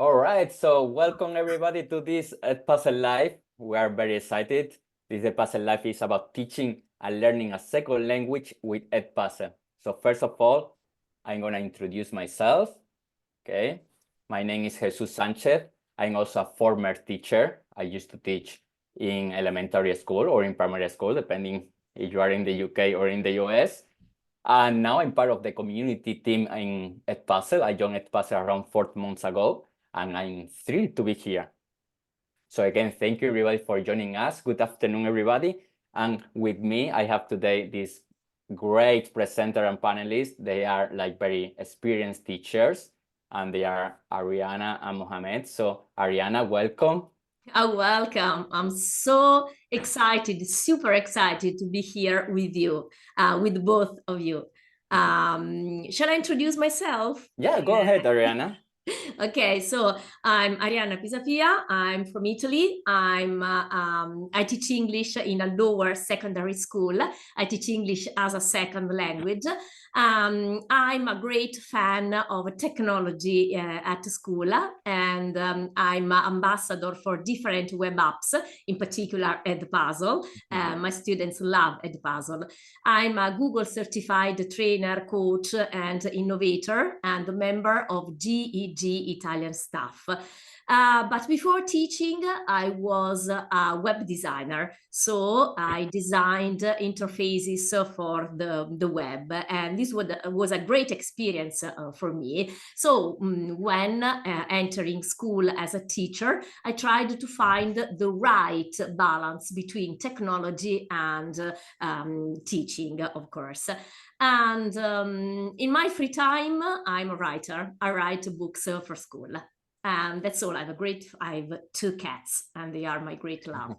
All right, so welcome everybody to this Edpuzzle Live. We are very excited. This Edpuzzle Live is about teaching and learning a second language with Edpuzzle. So first of all, I'm going to introduce myself. Okay, my name is Jesús Sanchez. I'm also a former teacher. I used to teach in elementary school or in primary school, depending if you are in the UK or in the US. And now I'm part of the community team in Edpuzzle. I joined Edpuzzle around 4 months ago, and I'm thrilled to be here. So again, thank you everybody for joining us. Good afternoon, everybody. And with me, I have today this great presenter and panelists. They are like very experienced teachers, and they are Arianna and Mohammed. So Arianna, welcome. Oh, welcome. I'm so excited, super excited to be here with you, with both of you. Shall I introduce myself? Yeah, go ahead, Arianna. Okay, so I'm Arianna Pisapia. I'm from Italy. I teach English in a lower secondary school. I teach English as a second language. I'm a great fan of technology at school, and I'm an ambassador for different web apps, in particular Edpuzzle. My students love Edpuzzle. I'm a Google certified trainer, coach, and innovator, and a member of GEG Italian staff. But before teaching, I was a web designer. So I designed interfaces for the web. And this was a great experience for me. So when entering school as a teacher, I tried to find the right balance between technology and teaching, of course. And in my free time, I'm a writer. I write books for school. And that's all. I have 2 cats, and they are my great love.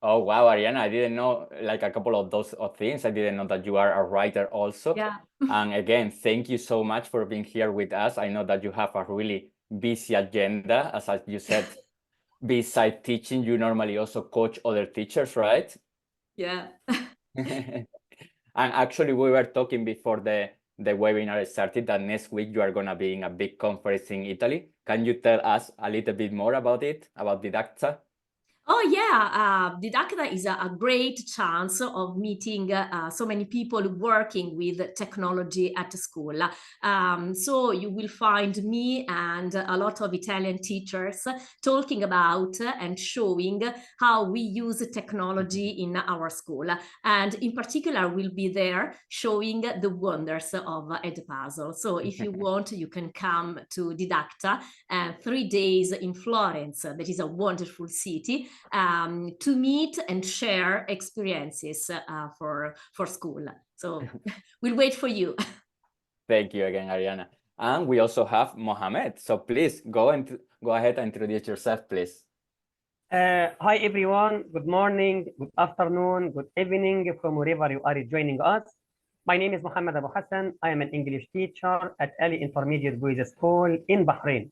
Oh, wow, Arianna, I didn't know like a couple of those things. I didn't know that you are a writer also. Yeah. And again, thank you so much for being here with us. I know that you have a really busy agenda. As you said, besides teaching, you normally also coach other teachers, right? Yeah. And actually, we were talking before the webinar started that next week you are going to be in a big conference in Italy. Can you tell us a little bit more about it, about Didacta? Oh, yeah. Didacta is a great chance of meeting so many people working with technology at school. So you will find me and a lot of Italian teachers talking about and showing how we use technology in our school. And in particular, we'll be there showing the wonders of Edpuzzle. So if you want, you can come to Didacta 3 days in Florence. That is a wonderful city. To meet and share experiences for school. So we'll wait for you. Thank you again, Arianna. And we also have Mohammed. So please go ahead and introduce yourself, please. Hi, everyone. Good morning, good afternoon, good evening from wherever you are joining us. My name is Mohammed Abo Hassan. I am an English teacher at Ali Intermediate Boys School in Bahrain.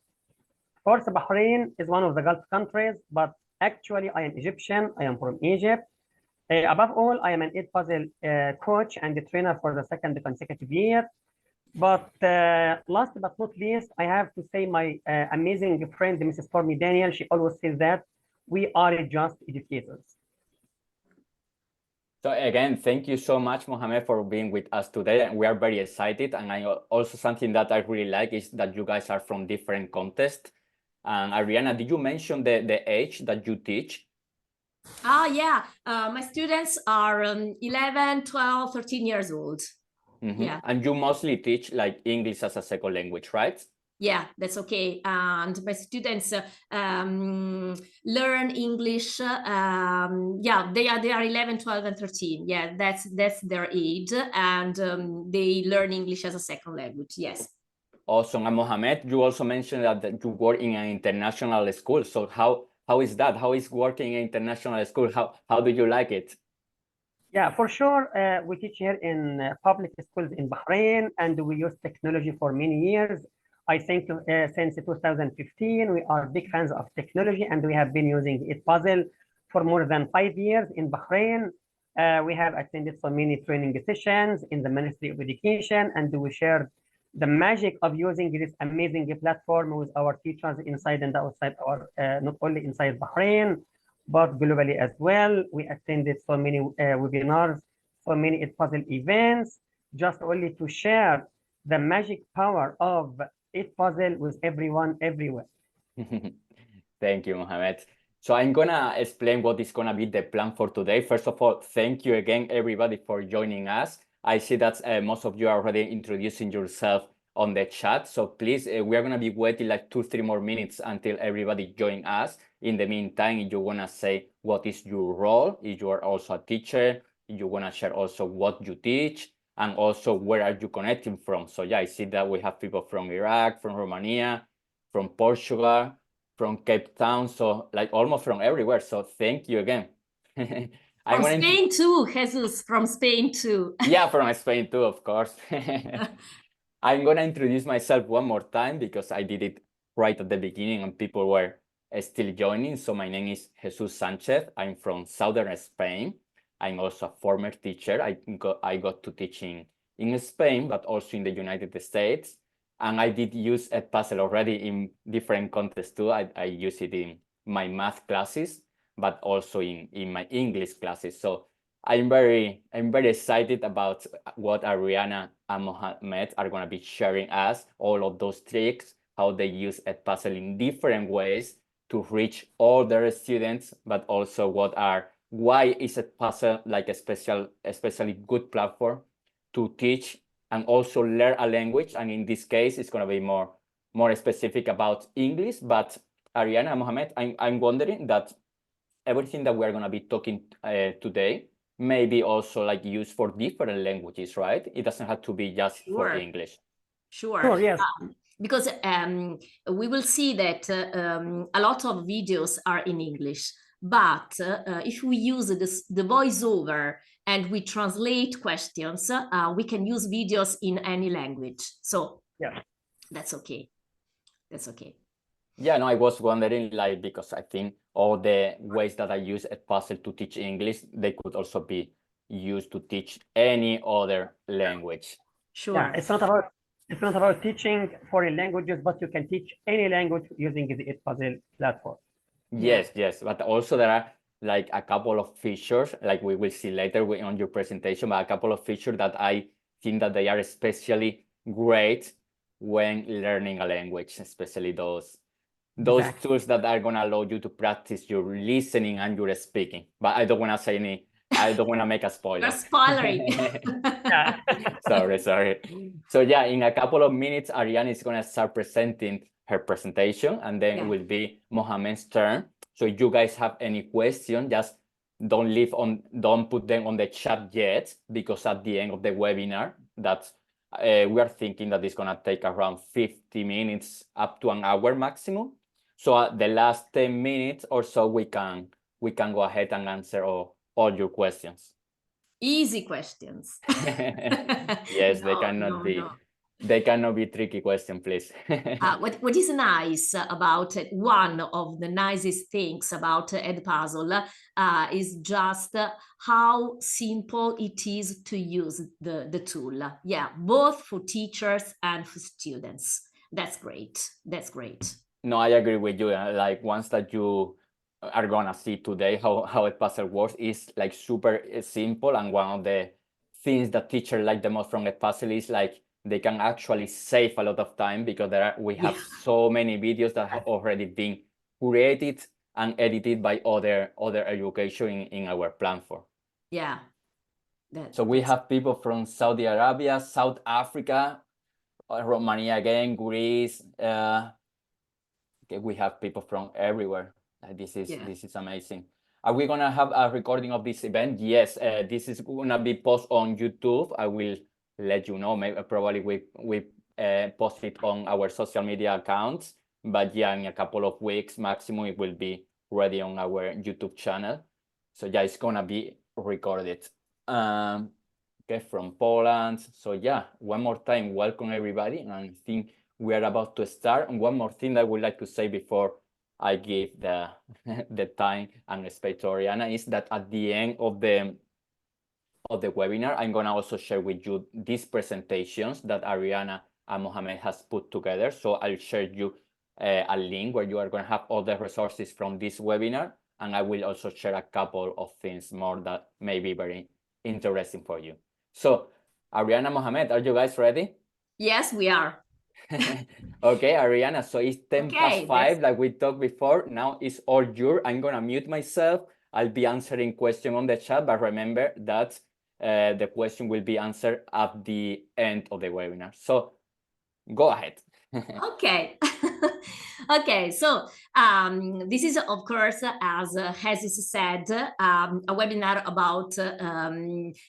Of course, Bahrain is one of the Gulf countries, but actually, I am Egyptian. I am from Egypt. Above all, I am an Edpuzzle coach and trainer for the 2nd consecutive year. But last but not least, I have to say my amazing friend, Mrs. Stormy Daniel, she always says that we are just educators. So again, thank you so much, Mohammed, for being with us today. And we are very excited. And also something that I really like is that you guys are from different contexts. And Arianna, did you mention the age that you teach? Yeah. My students are 11, 12, 13 years old. Yeah. And you mostly teach like English as a second language, right? Yeah, that's okay. And my students learn English. Yeah, they are 11, 12, and 13. Yeah, that's their age. And they learn English as a second language. Yes. Awesome. And Mohammed, you also mentioned that you work in an international school. So how is that? How is working in an international school? How do you like it? Yeah, for sure. We teach here in public schools in Bahrain, and we use technology for many years. I think since 2015, we are big fans of technology, and we have been using Edpuzzle for more than 5 years in Bahrain. We have attended so many training sessions in the Ministry of Education, and we shared the magic of using this amazing platform with our teachers inside and outside our, not only inside Bahrain, but globally as well. We attended so many webinars, so many Edpuzzle events, just only to share the magic power of Edpuzzle with everyone everywhere. Thank you, Mohammed. So I'm gonna explain what is gonna be the plan for today. First of all, thank you again, everybody, for joining us. I see that most of you are already introducing yourself on the chat. So please, we are gonna be waiting like 2-3 more minutes until everybody join us. In the meantime, if you wanna say what is your role, if you are also a teacher, if you wanna share also what you teach, and also where are you connecting from. So yeah, I see that we have people from Iraq, from Romania, from Portugal, from Cape Town, so like almost from everywhere. So thank you again. From Spain too, Jesus, from Spain too. Yeah, from Spain too, of course. I'm gonna introduce myself one more time because I did it right at the beginning and people were still joining. So my name is Jesús Sanchez. I'm from southern Spain. I'm also a former teacher. I got to teaching in Spain, but also in the United States. And I did use Edpuzzle already in different contexts too. I use it in my math classes, but also in my English classes. So I'm very excited about what Arianna and Mohammed are gonna be sharing us, all of those tricks, how they use Edpuzzle in different ways to reach all their students, but also why is Edpuzzle like especially good platform to teach and also learn a language. And in this case, it's gonna be more specific about English. But Arianna and Mohammed, I'm wondering that everything that we're gonna be talking today may be also like used for different languages, right? It doesn't have to be just for English. Sure, yes. Because we will see that a lot of videos are in English, but if we use the voiceover and we translate questions, we can use videos in any language. So yeah, that's okay. That's okay. Yeah, no, I was wondering, like, because I think all the ways that I use Edpuzzle to teach English, they could also be used to teach any other language. Sure. Yeah, it's not about teaching foreign languages, but you can teach any language using the Edpuzzle platform. Yes, yes, but also there are like a couple of features, like we will see later on your presentation, but a couple of features that I think that they are especially great when learning a language, especially those tools that are gonna allow you to practice your listening and your speaking. But I don't wanna say any. I don't wanna make a spoiler. You're spoiling. Sorry. So yeah, in a couple of minutes, Arianna is gonna start presenting her presentation, and then it will be Mohammed's turn. So if you guys have any question, just don't put them on the chat yet, because at the end of the webinar, we are thinking that it's gonna take around 50 minutes up to an hour maximum. So at the last 10 minutes or so, we can go ahead and answer all your questions. Easy questions. Yes, they cannot be tricky questions, please. What is nice about one of the nicest things about Edpuzzle is just how simple it is to use the tool. Yeah, both for teachers and for students. That's great. That's great. No, I agree with you. Like once that you are gonna see today how Edpuzzle works is like super simple, and one of the things that teachers like the most from Edpuzzle is like they can actually save a lot of time, because we have so many videos that have already been created and edited by other education in our platform. Yeah. So we have people from Saudi Arabia, South Africa, Romania again, Greece. Okay, we have people from everywhere. This is amazing. Are we gonna have a recording of this event? Yes, this is gonna be posted on YouTube. I will let you know. Maybe probably we post it on our social media accounts. But yeah, in a couple of weeks maximum, it will be ready on our YouTube channel. So yeah, it's gonna be recorded. Okay, from Poland. So yeah, one more time, welcome everybody. And I think we are about to start. And one more thing that I would like to say before I give the time and space to Arianna is that at the end of the webinar, I'm gonna also share with you these presentations that Arianna Mohammed has put together. So I'll share you a link where you are going to have all the resources from this webinar. And I will also share a couple of things more that may be very interesting for you. So Arianna, Mohammed, are you guys ready? Yes, we are. Okay, Arianna, so it's 10 past 5, like we talked before. Now it's all yours. I'm going to mute myself. I'll be answering questions on the chat, but remember that the question will be answered at the end of the webinar. So go ahead. Okay. Okay, so this is, of course, as Jesús said, a webinar about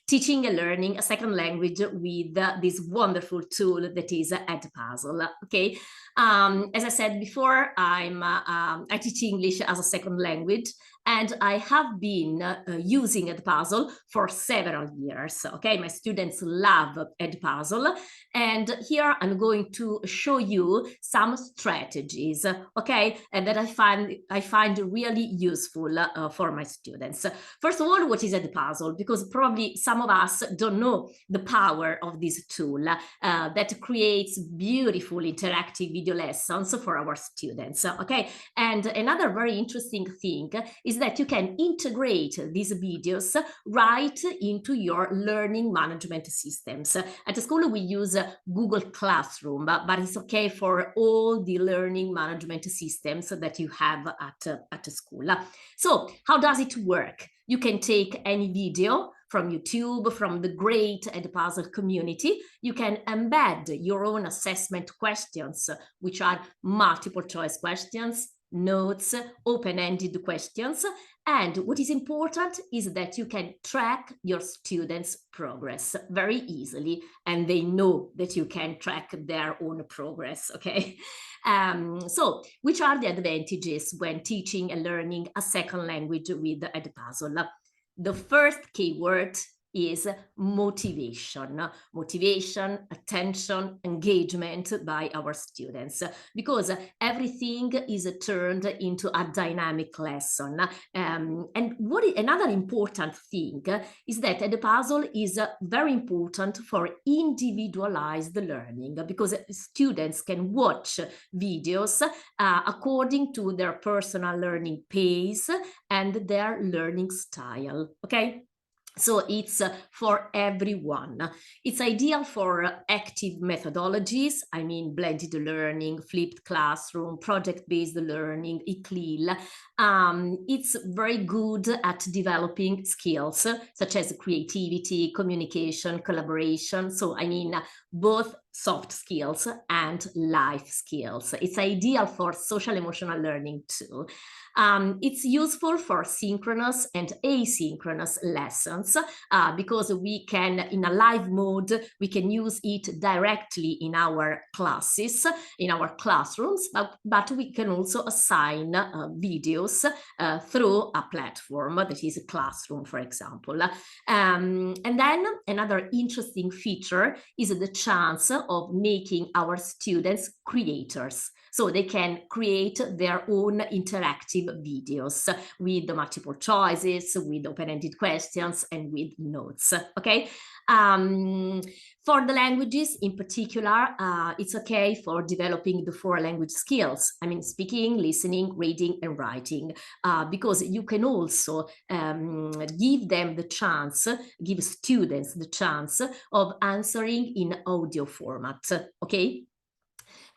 teaching and learning a second language with this wonderful tool that is Edpuzzle. Okay, as I said before, I teach English as a second language, and I have been using Edpuzzle for several years. Okay, my students love Edpuzzle, and here I'm going to show you some strategies, okay, and that I find really useful for my students. First of all, what is Edpuzzle? Because probably some of us don't know the power of this tool that creates beautiful interactive video lessons for our students. Okay, and another very interesting thing is that you can integrate these videos right into your learning management systems. At school, we use Google Classroom, but it's okay for all the learning management systems that you have at school. So how does it work? You can take any video from YouTube, from the great Edpuzzle community. You can embed your own assessment questions, which are multiple choice questions, notes, open-ended questions. And what is important is that you can track your students' progress very easily, and they know that you can track their own progress, okay? So which are the advantages when teaching and learning a second language with Edpuzzle? The first keyword is motivation. Motivation, attention, engagement by our students, because everything is turned into a dynamic lesson. And another important thing is that Edpuzzle is very important for individualized learning, because students can watch videos according to their personal learning pace and their learning style, okay? So it's for everyone. It's ideal for active methodologies. I mean, blended learning, flipped classroom, project-based learning, ECLIL. It's very good at developing skills such as creativity, communication, collaboration. So, I mean, both soft skills and life skills. It's ideal for social emotional learning too. It's useful for synchronous and asynchronous lessons because we can, in a live mode, we can use it directly in our classes, in our classrooms, but we can also assign videos through a platform that is a classroom, for example. And then another interesting feature is the chance of making our students creators. So they can create their own interactive videos with the multiple choices, with open-ended questions, and with notes, okay? For the languages in particular, it's okay for developing the 4 language skills. I mean, speaking, listening, reading, and writing, because you can also give them the chance, give students the chance of answering in audio format, okay?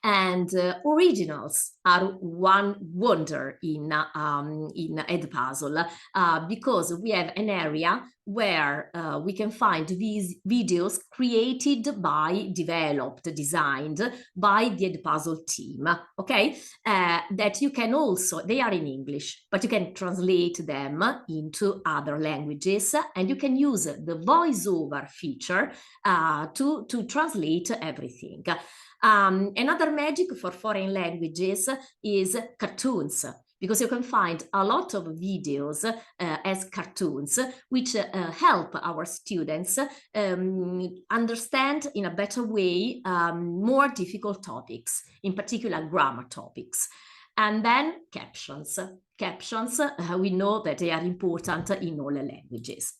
And originals are one wonder in Edpuzzle because we have an area where we can find these videos created by, developed, designed by the Edpuzzle team, okay? That you can also, they are in English, but you can translate them into other languages, and you can use the voiceover feature to translate everything. Another magic for foreign languages is cartoons, because you can find a lot of videos as cartoons, which help our students understand in a better way more difficult topics, in particular grammar topics. And then captions. Captions, we know that they are important in all languages.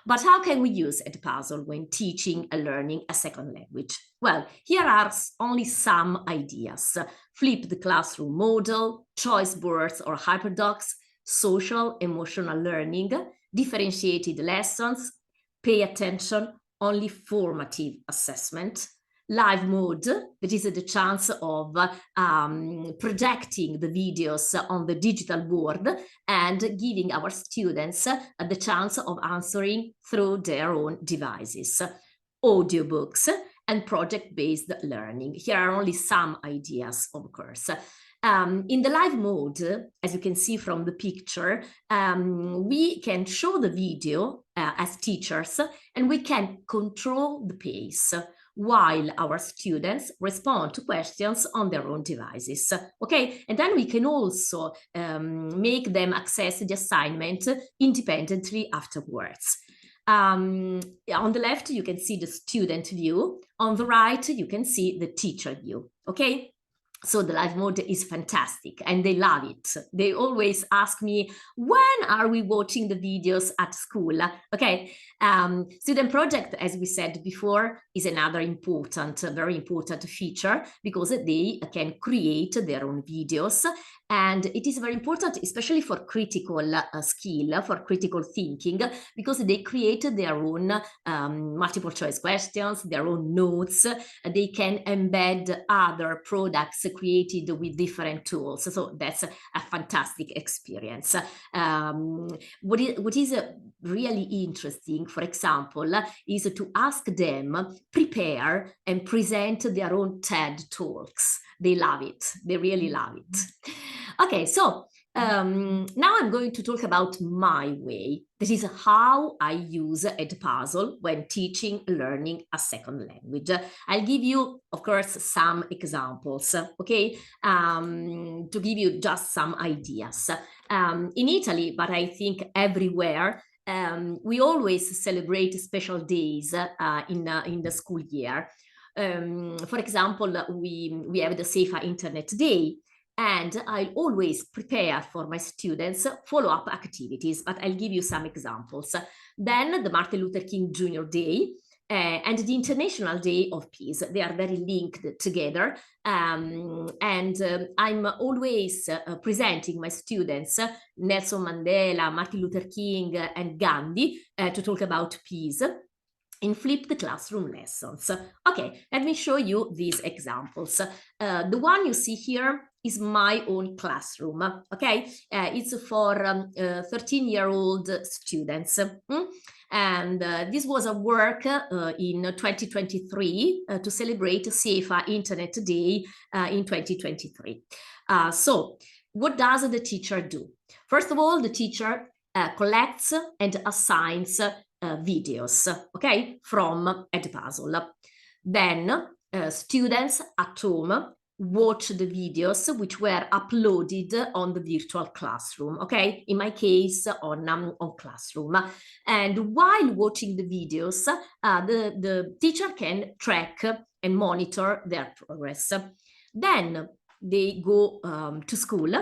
But how can we use Edpuzzle when teaching and learning a second language? Well, here are only some ideas. Flipped classroom model, choice words or hyperdocs, social emotional learning, differentiated lessons, pay attention, only formative assessment, live mode, that is the chance of projecting the videos on the digital board and giving our students the chance of answering through their own devices, audiobooks, and project-based learning. Here are only some ideas, of course. In the live mode, as you can see from the picture, we can show the video as teachers, and we can control the pace while our students respond to questions on their own devices. Okay, and then we can also make them access the assignment independently afterwards. On the left, you can see the student view. On the right, you can see the teacher view. Okay. So the live mode is fantastic and they love it. They always ask me, when are we watching the videos at school? Okay, student project, as we said before, is another important, very important feature because they can create their own videos. And it is very important, especially for critical skill, for critical thinking, because they create their own multiple choice questions, their own notes. They can embed other products created with different tools. So that's a fantastic experience. What is really interesting, for example, is to ask them prepare and present their own TED Talks. They love it. They really love it. Okay, so now I'm going to talk about my way. This is how I use Edpuzzle when teaching, learning a second language. I'll give you, of course, some examples, okay, to give you just some ideas. In Italy, but I think everywhere, we always celebrate special days in the school year. For example, we have the Safer Internet Day, and I'll always prepare for my students follow-up activities, but I'll give you some examples. Then the Martin Luther King Jr. Day and the International Day of Peace. They are very linked together. I'm always presenting my students Nelson Mandela, Martin Luther King, and Gandhi to talk about peace in flipped classroom lessons. Okay, let me show you these examples. The one you see here is my own classroom, okay? It's for 13-year-old students. And this was a work in 2023 to celebrate Safer Internet Day in 2023. So what does the teacher do? First of all, the teacher collects and assigns videos, okay, from Edpuzzle. Then students at home watch the videos which were uploaded on the virtual classroom, okay, in my case on Classroom. And while watching the videos, the teacher can track and monitor their progress. Then they go to school,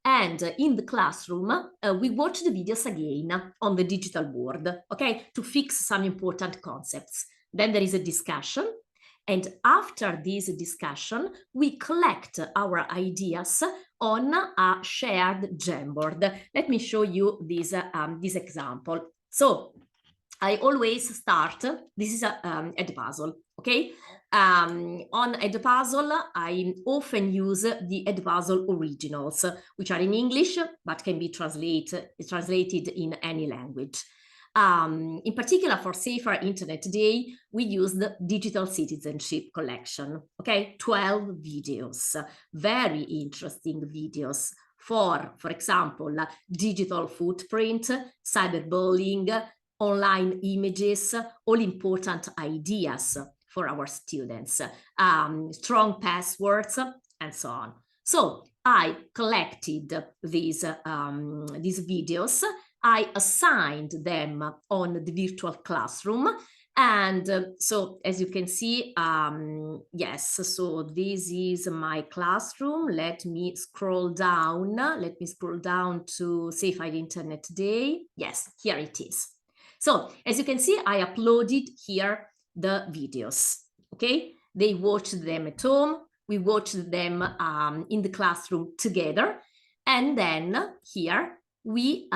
and in the classroom, we watch the videos again on the digital board, okay, to fix some important concepts. Then there is a discussion. And after this discussion, we collect our ideas on a shared Jamboard. Let me show you this example. So I always start, this is Edpuzzle, okay? On Edpuzzle, I often use the Edpuzzle originals, which are in English, but can be translated in any language. In particular, for Safer Internet Day, we use the Digital Citizenship Collection, okay? 12 videos, very interesting videos for example, digital footprint, cyberbullying, online images, all important ideas for our students, strong passwords, and so on. So I collected these videos. I assigned them on the virtual classroom, And so as you can see, yes, so this is my classroom. Let me scroll down. Let me scroll down to Safe Internet Day. Yes, here it is. So as you can see, I uploaded here the videos, okay? They watched them at home. We watched them in the classroom together. And then here we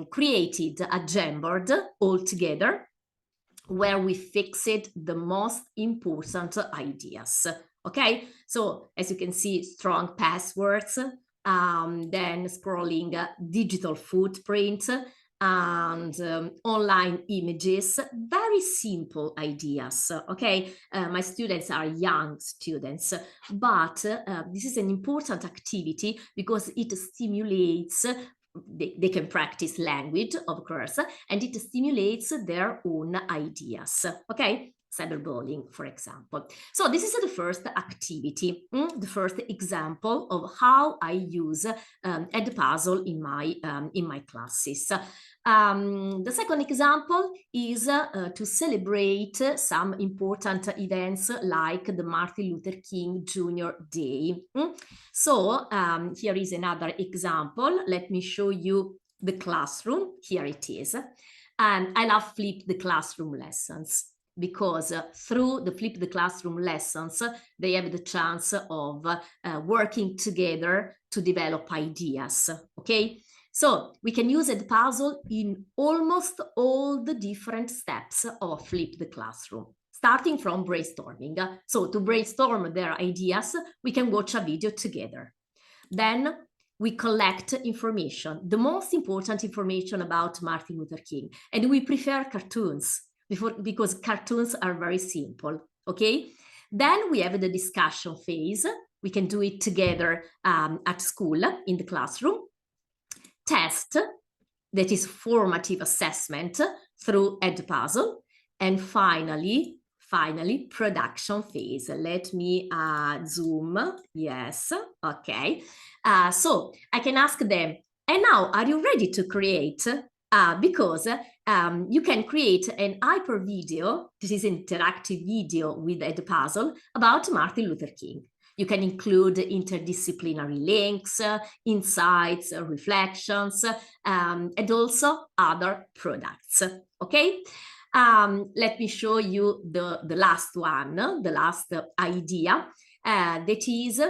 created a Jamboard all together, where we fixed the most important ideas. Okay, so as you can see, strong passwords, then scrolling digital footprint, and online images, very simple ideas. Okay, my students are young students, but this is an important activity because it stimulates. They can practice language, of course, and it stimulates their own ideas. Okay, cyberbullying, for example. So this is the first activity, the first example of how I use Edpuzzle in my classes. The second example is to celebrate some important events like the Martin Luther King Jr. Day. So here is another example. Let me show you the classroom. Here it is. And I love Flip the Classroom lessons because through the Flip the Classroom lessons, they have the chance of working together to develop ideas, okay? So we can use Edpuzzle in almost all the different steps of Flip the Classroom, starting from brainstorming. So to brainstorm their ideas, we can watch a video together. Then we collect information, the most important information about Martin Luther King. And we prefer cartoons because cartoons are very simple, okay? Then we have the discussion phase. We can do it together at school, in the classroom. Test, that is formative assessment through Edpuzzle. And finally, production phase. Let me zoom. Yes, okay. So I can ask them, and now are you ready to create? Because you can create an hyper video, this is an interactive video with Edpuzzle about Martin Luther King. You can include interdisciplinary links, insights, reflections, and also other products, okay? Let me show you the last one, the last idea, that is,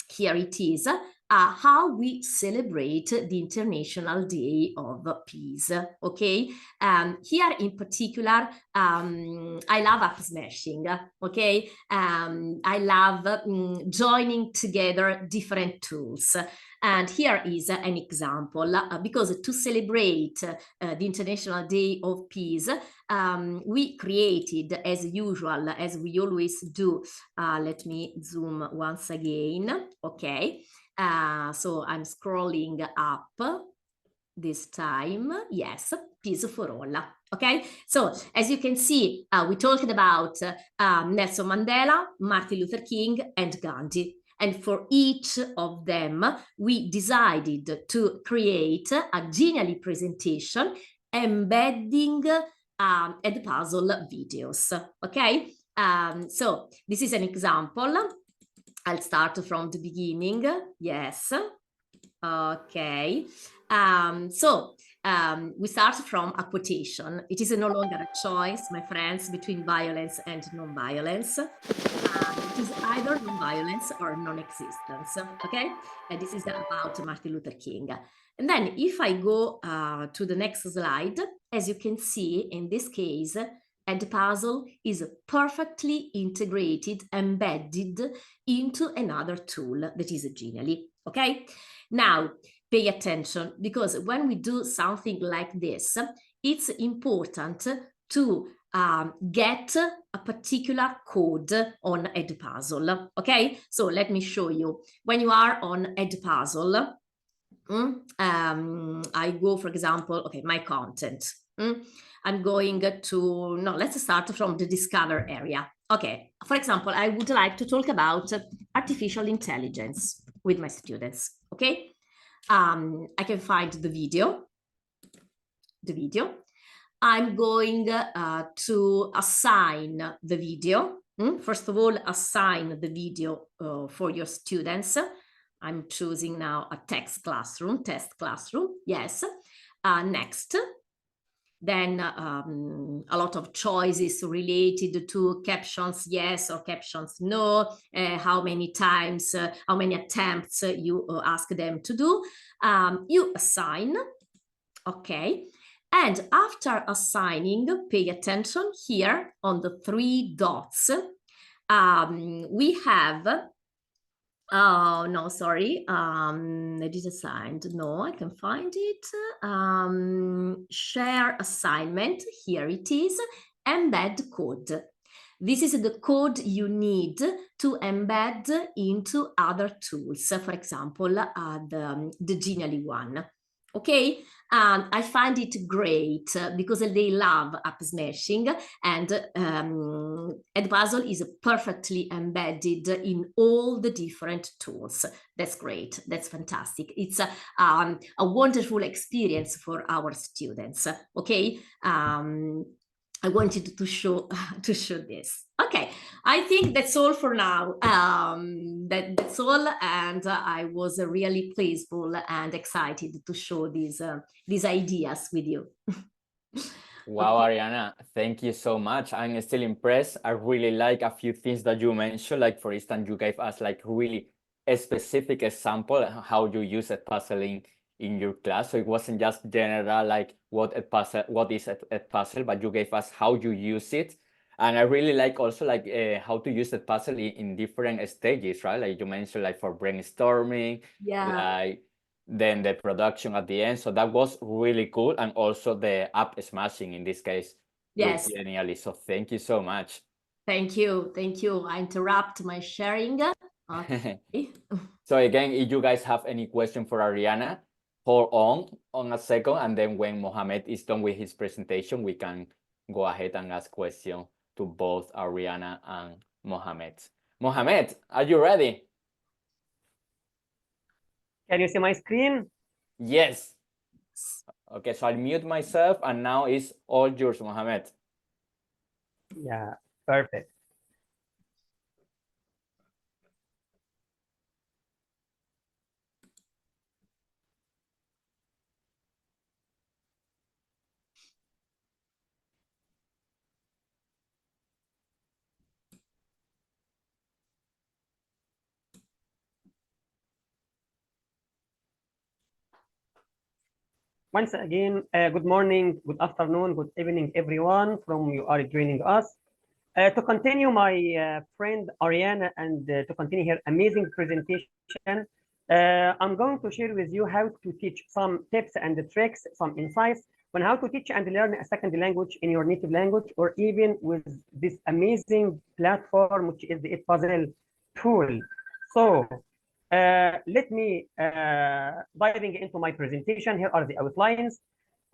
here it is, how we celebrate the International Day of Peace, okay? Here in particular, I love up smashing, okay? I love joining together different tools. And here is an example, because to celebrate the International Day of Peace, we created, as usual, as we always do, let me zoom once again, okay? So I'm scrolling up this time. Yes, Peace for all. Okay, so as you can see, we talked about Nelson Mandela, Martin Luther King, and Gandhi. And for each of them, we decided to create a genially presentation embedding Edpuzzle videos. Okay, so this is an example. I'll start from the beginning. Yes. Okay. So we start from a quotation. It is no longer a choice, my friends, between violence and non-violence. It is either non-violence or non-existence. Okay. And this is about Martin Luther King. And then if I go to the next slide, as you can see, in this case, Edpuzzle is perfectly integrated, embedded into another tool that is Genially, okay? Now, pay attention, because when we do something like this, it's important to get a particular code on Edpuzzle, okay? So let me show you. When you are on Edpuzzle, I go, for example, okay, my content. I'm going to, no, let's start from the discover area. Okay, for example, I would like to talk about artificial intelligence with my students, okay? I can find the video. I'm going to assign the video. First of all, assign the video for your students. I'm choosing now a test classroom. Yes. Next. Then a lot of choices related to captions yes or captions no, how many times, how many attempts you ask them to do. You assign, okay. And after assigning, pay attention here on the 3 dots. We have, oh, no, sorry. I did assigned. No, I can find it. Share assignment. Here it is. Embed code. This is the code you need to embed into other tools. For example, the Genially one. Okay, I find it great because they love app smashing, and Edpuzzle is perfectly embedded in all the different tools. That's great. That's fantastic. It's a wonderful experience for our students. Okay. I wanted to show this. Okay, I think that's all for now. That's all, and I was really pleaseful and excited to show these ideas with you. Wow, Okay. Arianna, thank you so much. I'm still impressed. I really like a few things that you mentioned. Like, for instance, you gave us like really a specific example how you use Edpuzzle in your class. So it wasn't just general, like what is Edpuzzle, but you gave us how you use it. And I really like also like how to use Edpuzzle in different stages, right? Like you mentioned, like for brainstorming, like then the production at the end. So that was really cool. And also the app smashing in this case. Yes. With Genially. So thank you so much. Thank you. Thank you. I interrupt my sharing. Okay. So again, if you guys have any question for Arianna, hold on a second, and then when Mohammed is done with his presentation, we can go ahead and ask questions to both Arianna and Mohammed. Mohammed, are you ready? Can you see my screen? Yes. Okay, so I'll mute myself, and now it's all yours, Mohammed. Yeah, perfect. Once again, good morning, good afternoon, good evening, everyone from you are joining us. To continue my friend Arianna and to continue her amazing presentation, I'm going to share with you how to teach some tips and tricks, some insights on how to teach and learn a second language in your native language, or even with this amazing platform, which is the Edpuzzle tool. So let me diving into my presentation. Here are the outlines.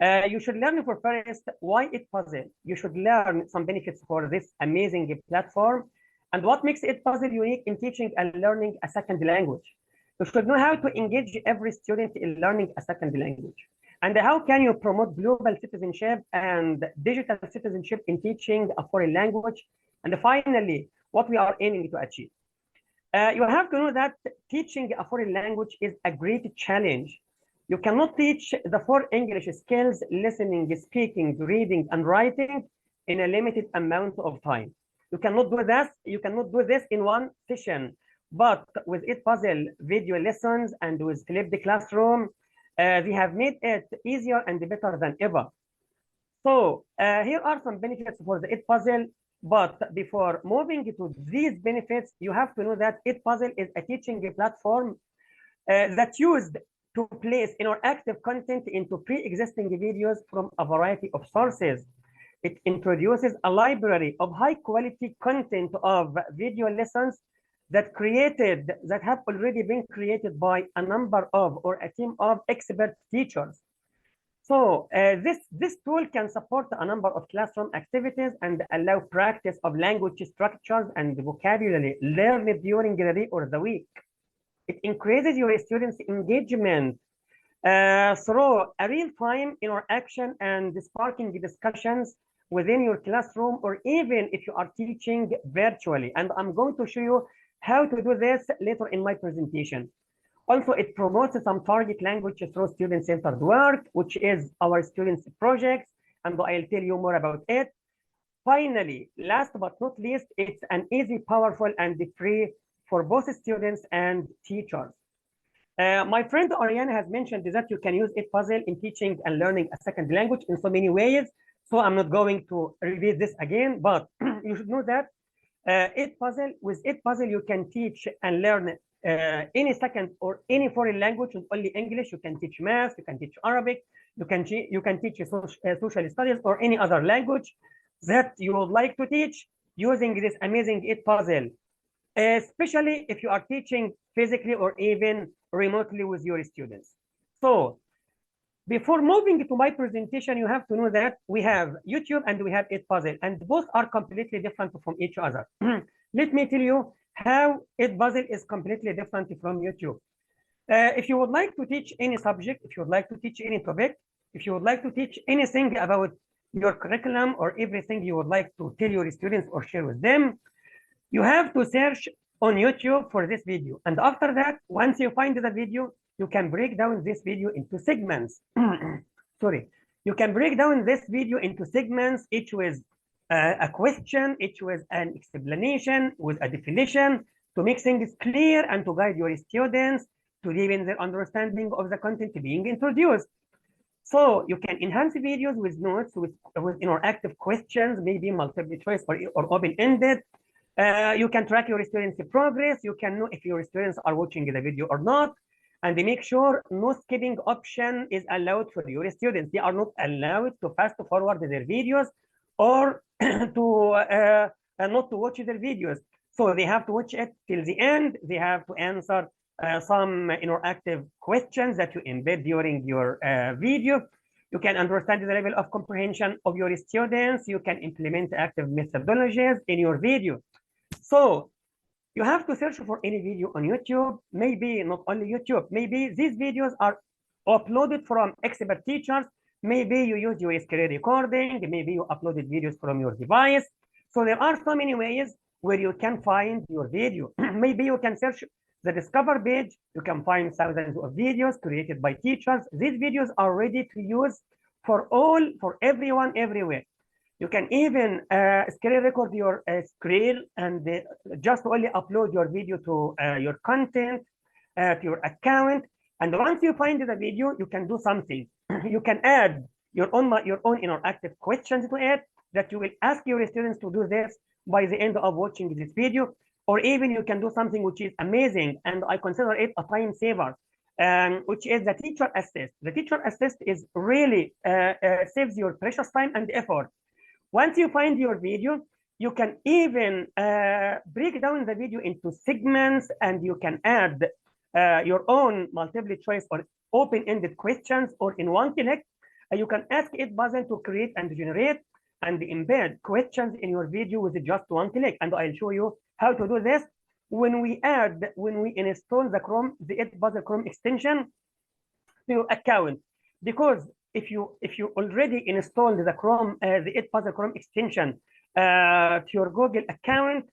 You should learn for first why Edpuzzle. You should learn some benefits for this amazing platform and what makes Edpuzzle unique in teaching and learning a second language. You should know how to engage every student in learning a second language. And how can you promote global citizenship and digital citizenship in teaching a foreign language? And finally, what we are aiming to achieve. You have to know that teaching a foreign language is a great challenge. You cannot teach the 4 English skills, listening, speaking, reading, and writing in a limited amount of time. You cannot do this. You cannot do this in one session. But with Edpuzzle video lessons and with flipped classroom, they have made it easier and better than ever. So here are some benefits for the Edpuzzle. But before moving to these benefits, you have to know that Edpuzzle is a teaching platform that's used to place interactive content into pre-existing videos from a variety of sources. It introduces a library of high-quality content of video lessons that have already been created by a number of or a team of expert teachers. So this tool can support a number of classroom activities and allow practice of language structures and vocabulary learned during the day or the week. It increases your students' engagement through a real-time interaction and sparking discussions within your classroom, or even if you are teaching virtually. And I'm going to show you how to do this later in my presentation. Also, it promotes some target language through student-centered work, which is our students' projects, and I'll tell you more about it. Finally, last but not least, it's an easy, powerful, and free for both students and teachers. My friend Arianna has mentioned that you can use Edpuzzle in teaching and learning a second language in so many ways. So I'm not going to repeat this again, but you should know that with Edpuzzle, you can teach and learn any second or any foreign language with only English. You can teach math, you can teach Arabic, you can teach social studies or any other language that you would like to teach using this amazing Edpuzzle, especially if you are teaching physically or even remotely with your students. So before moving to my presentation, you have to know that we have YouTube and we have Edpuzzle, and both are completely different from each other. Let me tell you how Edpuzzle is completely different from YouTube. If you would like to teach any subject, if you would like to teach any topic, if you would like to teach anything about your curriculum or everything you would like to tell your students or share with them, you have to search on YouTube for this video. And after that, once you find the video, you can break down this video into segments. Sorry, you can break down this video into segments, each with a question, each with an explanation, with a definition, to make things clear and to guide your students to deepen their understanding of the content being introduced. So you can enhance videos with notes, with interactive questions, maybe multiple choice or open-ended. You can track your students' progress. You can know if your students are watching the video or not. And make sure no skipping option is allowed for your students. They are not allowed to fast forward their videos or to not to watch their videos. So they have to watch it till the end. They have to answer some interactive questions that you embed during your video. You can understand the level of comprehension of your students. You can implement active methodologies in your video. So you have to search for any video on YouTube, maybe not only YouTube, maybe these videos are uploaded from expert teachers, maybe you use your screen recording, maybe you uploaded videos from your device. So there are so many ways where you can find your video. Maybe you can search the Discover page, you can find thousands of videos created by teachers. These videos are ready to use for everyone, everywhere. You can even screen record your screen and just only upload your video to your content, to your account. And once you find the video, you can do something. You can add your own interactive questions to it that you will ask your students to do this by the end of watching this video. Or even you can do something which is amazing, and I consider it a time saver, which is the teacher assist. The teacher assist is really saves your precious time and effort. Once you find your video, you can even break down the video into segments, and you can add your own multiple choice or open-ended questions, or in one click, you can ask Edpuzzle to create and generate and embed questions in your video with just one click. And I'll show you how to do this when we install the Edpuzzle Chrome extension to your account. Because if you already installed the Edpuzzle Chrome extension to your Google account,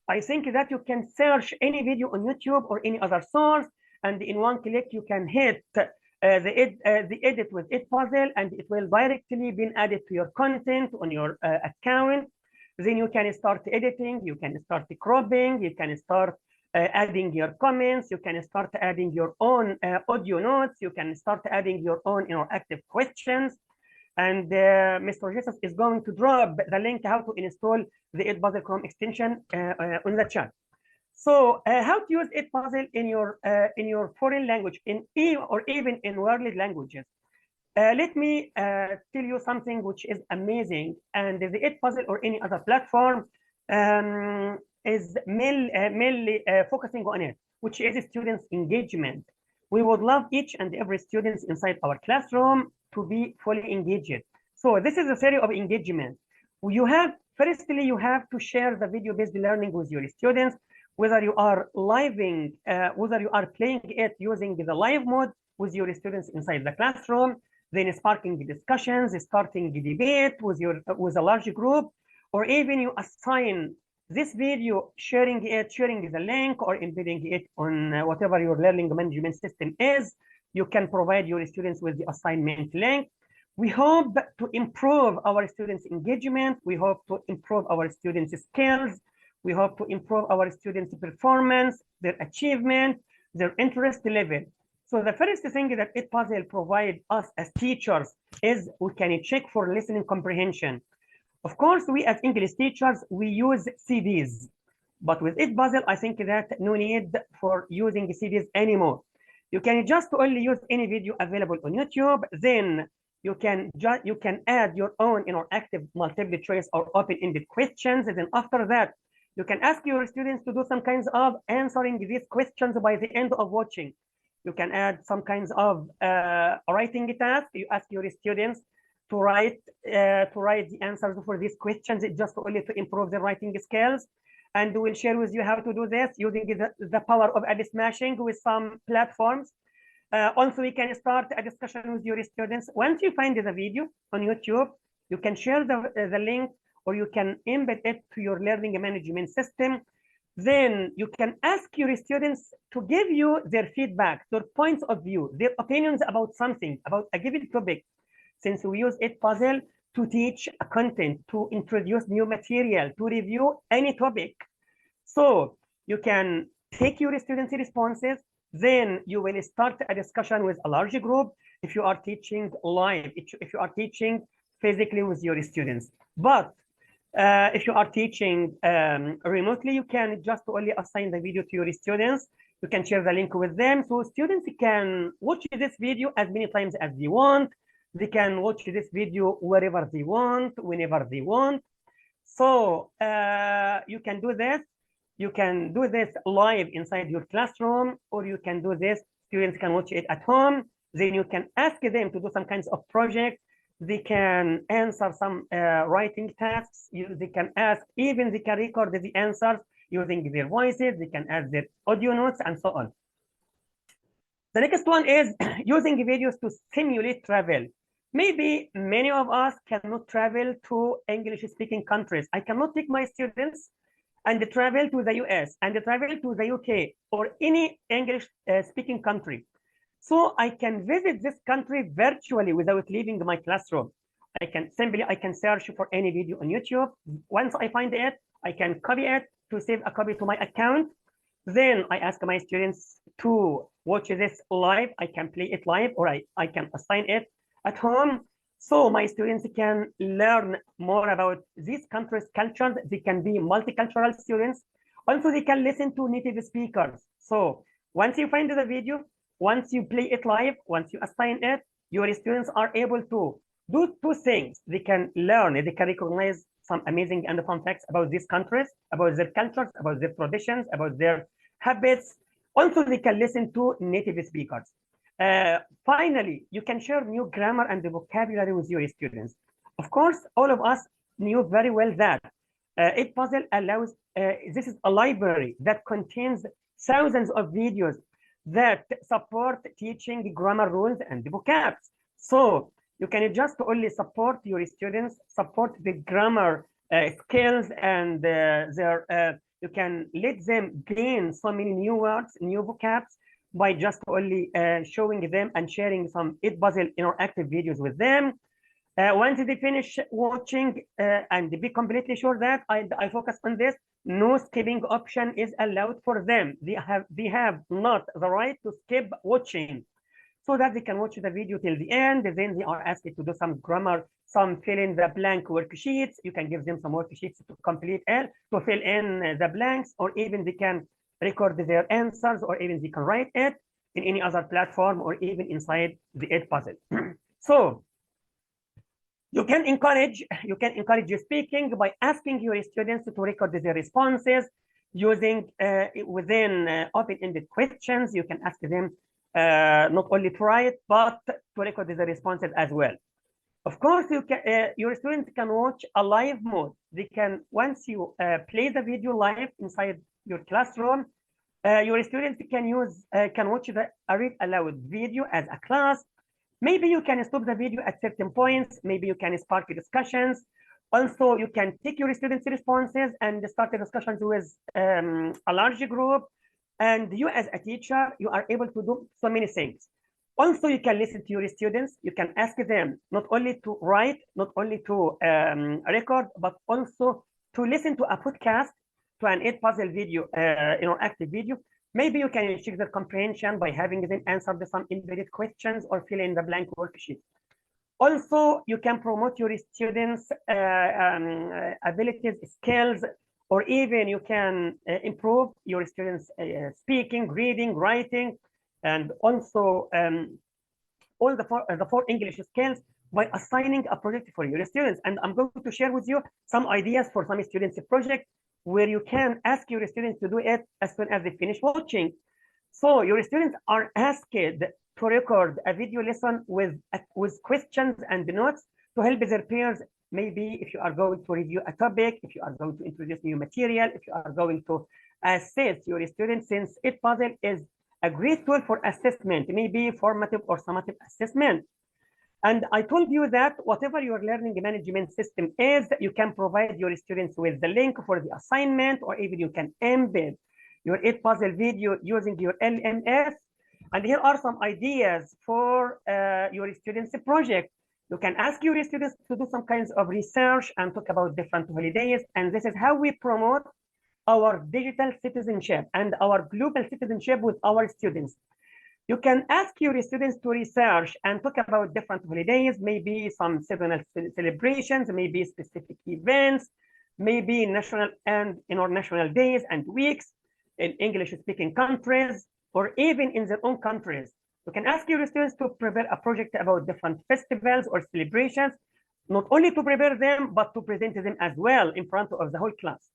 I think that you can search any video on YouTube or any other source, and in one click you can hit the edit with Edpuzzle, and it will directly be added to your content on your account. Then you can start editing, you can start cropping, you can start adding your comments, you can start adding your own audio notes, you can start adding your own interactive questions. And Mr. Jesus is going to drop the link how to install the Edpuzzle Chrome extension on the chat. So how to use Edpuzzle in your foreign language, or even in worldly languages. Let me tell you something which is amazing, and the Edpuzzle or any other platform is mainly focusing on it, which is students' engagement. We would love each and every student inside our classroom to be fully engaged. So this is a theory of engagement. Firstly, you have to share the video-based learning with your students, whether you are whether you are playing it using the live mode with your students inside the classroom, then sparking discussions, starting debate with a large group, or even you assign this video, sharing the link, or embedding it on whatever your learning management system is. You can provide your students with the assignment link. We hope to improve our students' engagement. We hope to improve our students' skills. We hope to improve our students' performance, their achievement, their interest level. So the first thing that Edpuzzle provides us as teachers is we can check for listening comprehension. Of course, we as English teachers, we use CDs. But with Edpuzzle, I think that no need for using CDs anymore. You can just only use any video available on YouTube. Then you can add your own interactive multiple choice or open-ended questions. And then after that, you can ask your students to do some kinds of answering these questions by the end of watching. You can add some kinds of writing task. You ask your students to write the answers for these questions, just only to improve their writing skills. And we'll share with you how to do this using the power of ad smashing with some platforms. Also, we can start a discussion with your students. Once you find the video on YouTube, you can share the link, or you can embed it to your learning management system. Then you can ask your students to give you their feedback, their points of view, their opinions about something, about a given topic. Since we use Edpuzzle to teach a content, to introduce new material, to review any topic. So you can take your students' responses, then you will start a discussion with a large group if you are teaching live, if you are teaching physically with your students. But if you are teaching remotely, you can just only assign the video to your students. You can share the link with them. So students can watch this video as many times as they want. They can watch this video wherever they want, whenever they want. So you can do this. You can do this live inside your classroom, or you can do this, students can watch it at home. Then you can ask them to do some kinds of projects. They can answer some writing tasks. They can ask, even they can record the answers using their voices. They can add their audio notes and so on. The next one is using videos to simulate travel. Maybe many of us cannot travel to English-speaking countries. I cannot take my students and travel to the US and travel to the UK or any English-speaking country. So I can visit this country virtually without leaving my classroom. I can search for any video on YouTube. Once I find it, I can copy it to save a copy to my account. Then I ask my students to watch this live. I can play it live, or I can assign it at home. So my students can learn more about these countries' cultures. They can be multicultural students. Also, they can listen to native speakers. So once you find the video, once you play it live, once you assign it, your students are able to do two things. They can learn, they can recognize some amazing and fun facts about these countries, about their cultures, about their traditions, about their habits. Also, they can listen to native speakers. Finally, you can share new grammar and vocabulary with your students. Of course, all of us knew very well that Edpuzzle allows, this is a library that contains thousands of videos that support teaching grammar rules and vocabs. So you can just only support your students, support the grammar skills, and you can let them gain so many new words, new vocabs, by just only showing them and sharing some Edpuzzle interactive videos with them. Once they finish watching and be completely sure that I focus on this, no skipping option is allowed for them. They have not the right to skip watching, so that they can watch the video till the end. Then they are asked to do some grammar, some fill in the blank worksheets. You can give them some worksheets to complete it, to fill in the blanks, or even they can record their answers, or even they can write it in any other platform, or even inside the Edpuzzle. So you can encourage your speaking by asking your students to record their responses using within open-ended questions. You can ask them not only to write, but to record their responses as well. Of course, you can, your students can watch a live mode. They can, once you play the video live inside your classroom. Your students can watch a read aloud video as a class. Maybe you can stop the video at certain points. Maybe you can spark discussions. Also, you can take your students' responses and start the discussions with a large group. And you as a teacher, you are able to do so many things. Also, you can listen to your students. You can ask them not only to write, not only to record, but also to listen to a podcast, to an Edpuzzle video, interactive video. Maybe you can check their comprehension by having them answer some embedded questions or fill in the blank worksheet. Also, you can promote your students' abilities, skills, or even you can improve your students' speaking, reading, writing, and also all the four English skills by assigning a project for your students. And I'm going to share with you some ideas for some students' project where you can ask your students to do it as soon as they finish watching. So your students are asked to record a video lesson with questions and notes to help their peers. Maybe if you are going to review a topic, if you are going to introduce new material, if you are going to assess your students, since Edpuzzle is a great tool for assessment, maybe formative or summative assessment. And I told you that whatever your learning management system is, you can provide your students with the link for the assignment, or even you can embed your Edpuzzle video using your LMS. And here are some ideas for your students' project. You can ask your students to do some kinds of research and talk about different holidays. And this is how we promote our digital citizenship and our global citizenship with our students. You can ask your students to research and talk about different holidays, maybe some seasonal celebrations, maybe specific events, maybe national and international days and weeks in English-speaking countries, or even in their own countries. You can ask your students to prepare a project about different festivals or celebrations, not only to prepare them, but to present them as well in front of the whole class.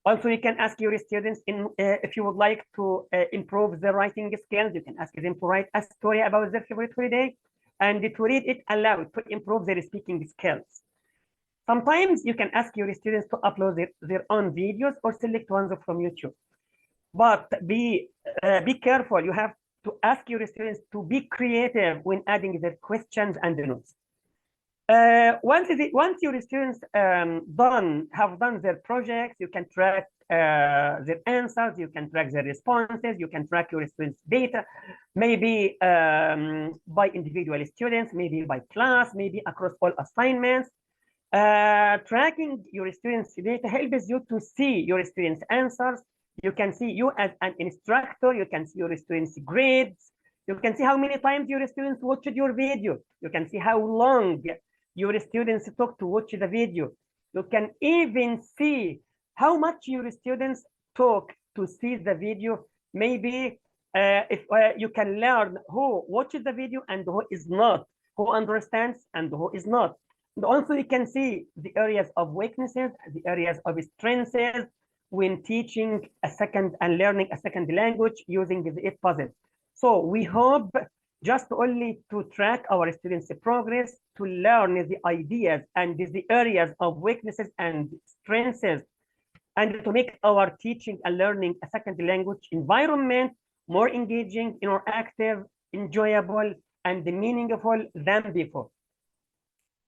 Also, you can ask your students if you would like to improve their writing skills. You can ask them to write a story about their favorite holiday and to read it aloud to improve their speaking skills. Sometimes you can ask your students to upload their own videos or select ones from YouTube. But be careful. You have to ask your students to be creative when adding their questions and notes. Once your students have done their projects, you can track their answers, you can track their responses, you can track your students' data, maybe by individual students, maybe by class, maybe across all assignments. Tracking your students' data helps you to see your students' answers. You can see you as an instructor, you can see your students' grades, you can see how many times your students watched your video, you can see how long your students took to watch the video. You can even see how much your students took to see the video. Maybe if you can learn who watches the video and who is not, who understands and who is not. And also you can see the areas of weaknesses, the areas of strengths when teaching a second and learning a second language using the Edpuzzle. So we hope just only to track our students' progress, to learn the ideas and the areas of weaknesses and strengths, and to make our teaching and learning a second language environment more engaging, interactive, enjoyable, and meaningful than before.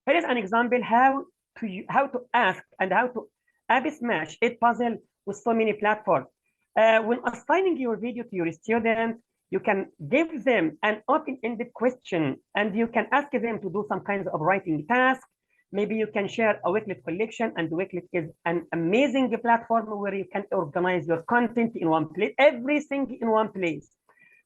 Here is an example how to ask and how to smash Edpuzzle with so many platforms. When assigning your video to your student, you can give them an open-ended question and you can ask them to do some kinds of writing task. Maybe you can share a Wakelet collection, and Wakelet is an amazing platform where you can organize your content in one place, everything in one place.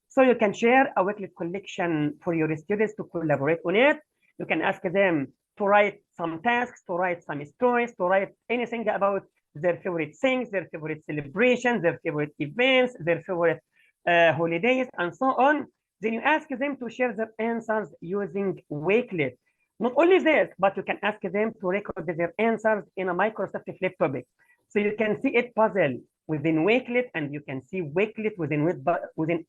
So you can share a Wakelet collection for your students to collaborate on it. You can ask them to write some tasks, to write some stories, to write anything about their favorite things, their favorite celebrations, their favorite events, their favorite holidays, and so on. Then you ask them to share their answers using Wakelet. Not only this, but you can ask them to record their answers in a Microsoft Flip topic. So you can see Edpuzzle within Wakelet, and you can see Wakelet within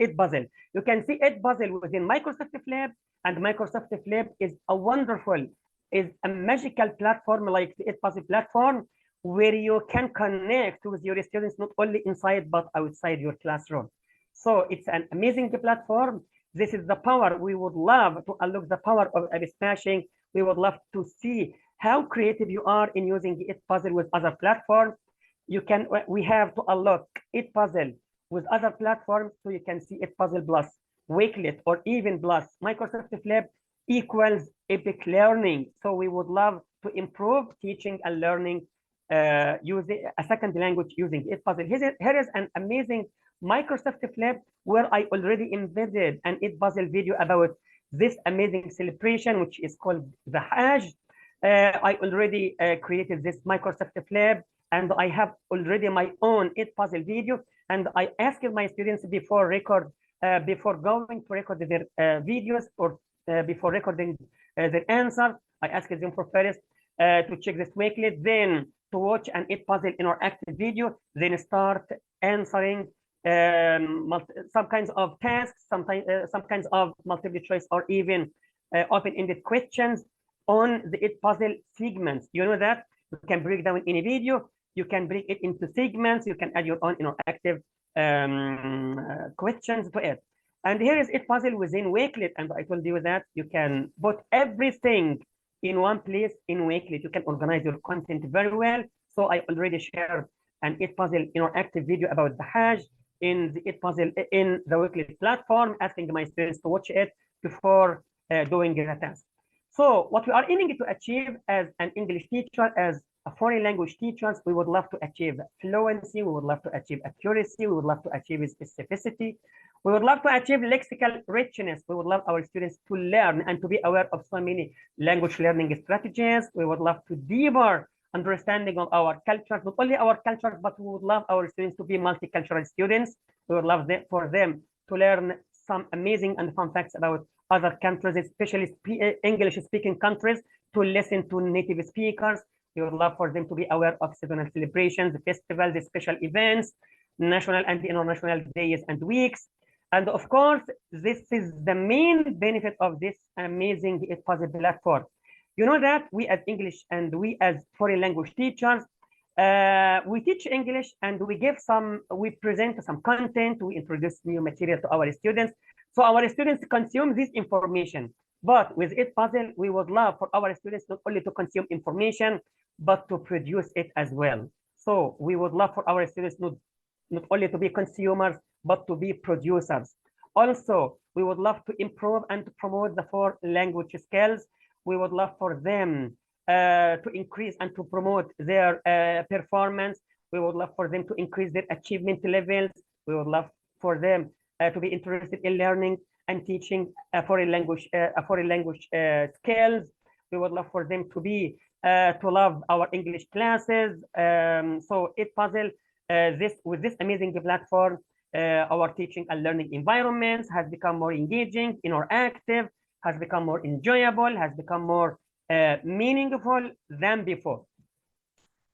Edpuzzle. You can see Edpuzzle within Microsoft Flip, and Microsoft Flip is a wonderful, is a magical platform like the Edpuzzle platform, where you can connect with your students not only inside but outside your classroom. So it's an amazing platform. This is the power. We would love to unlock the power of AB Smashing. We would love to see how creative you are in using Edpuzzle with other platforms. We have to unlock Edpuzzle with other platforms, so you can see Edpuzzle plus Wakelet or even plus Microsoft Flip equals Epic Learning. So we would love to improve teaching and learning using a second language using Edpuzzle. Here is an amazing Microsoft Flip where I already embedded an Edpuzzle video about this amazing celebration, which is called the Hajj. I already created this Microsoft Flip, and I have already my own Edpuzzle video. And I asked my students before going to record their videos or before recording their answer, I asked them for first to check this Wakelet, then to watch an Edpuzzle interactive video, then start answering some kinds of tasks, some kinds of multiple choice or even open-ended questions on the Edpuzzle segments. You know that you can break down any video, you can break it into segments, you can add your own interactive questions to it. And here is Edpuzzle within Wakelet, and I told you that you can put everything in one place in Wakelet. You can organize your content very well. So I already shared an Edpuzzle interactive video about the Hajj in the Edpuzzle in the Wakelet platform, asking my students to watch it before doing the task. So what we are aiming to achieve as an English teacher, as a foreign language teachers, we would love to achieve fluency, we would love to achieve accuracy, we would love to achieve specificity, we would love to achieve lexical richness, we would love our students to learn and to be aware of so many language learning strategies, we would love to deeper understanding of our culture, not only our culture, but we would love our students to be multicultural students. We would love for them to learn some amazing and fun facts about other countries, especially English-speaking countries, to listen to native speakers. We would love for them to be aware of seasonal celebrations, festivals, special events, national and international days and weeks. And of course, this is the main benefit of this amazing Edpuzzle platform. You know that we as English and we as foreign language teachers, we teach English and we present some content, we introduce new material to our students. So our students consume this information. But with Edpuzzle, we would love for our students not only to consume information, but to produce it as well. So we would love for our students not only to be consumers, but to be producers. Also, we would love to improve and to promote the 4 language skills. We would love for them to increase and to promote their performance. We would love for them to increase their achievement levels. We would love for them to be interested in learning and teaching foreign language skills. We would love for them to be to love our English classes. So Edpuzzle, with this amazing platform, our teaching and learning environments has become more engaging, interactive, has become more enjoyable, has become more meaningful than before.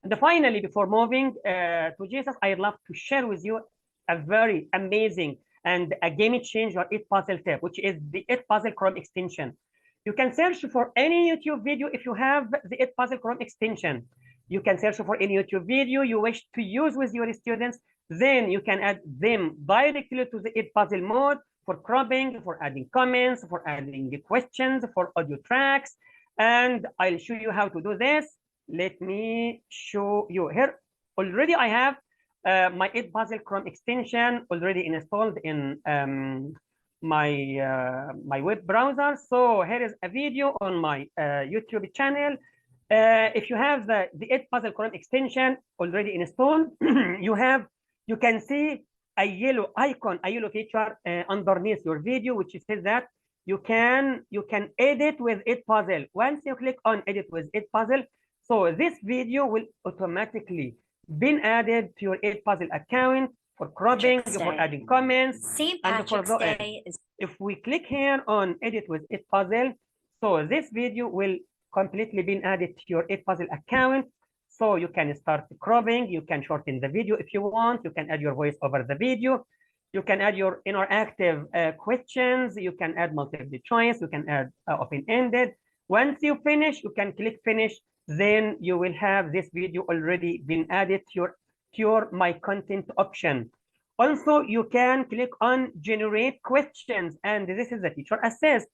And finally, before moving to Jesus, I'd love to share with you a very amazing and a game changer Edpuzzle tip, which is the Edpuzzle Chrome extension. You can search for any YouTube video if you have the Edpuzzle Chrome extension. You can search for any YouTube video you wish to use with your students. Then you can add them directly to the Edpuzzle mode for cropping, for adding comments, for adding questions, for audio tracks. And I'll show you how to do this. Let me show you here. Already I have my Edpuzzle Chrome extension already installed in my web browser. So here is a video on my YouTube channel. If you have the Edpuzzle Chrome extension already installed, you can see a yellow icon, a yellow feature underneath your video, which says that you can edit with Edpuzzle. Once you click on edit with Edpuzzle, so this video will automatically be added to your Edpuzzle account for cropping, for adding comments. St. Patrick's Day is. If we click here on edit with Edpuzzle, so this video will completely be added to your Edpuzzle account. So you can start cropping, you can shorten the video if you want, you can add your voice over the video, you can add your interactive questions, you can add multiple choice, you can add open-ended. Once you finish, you can click finish. then you will have this video already been added to your My Content option. Also, you can click on Generate Questions, and this is the Teacher Assist.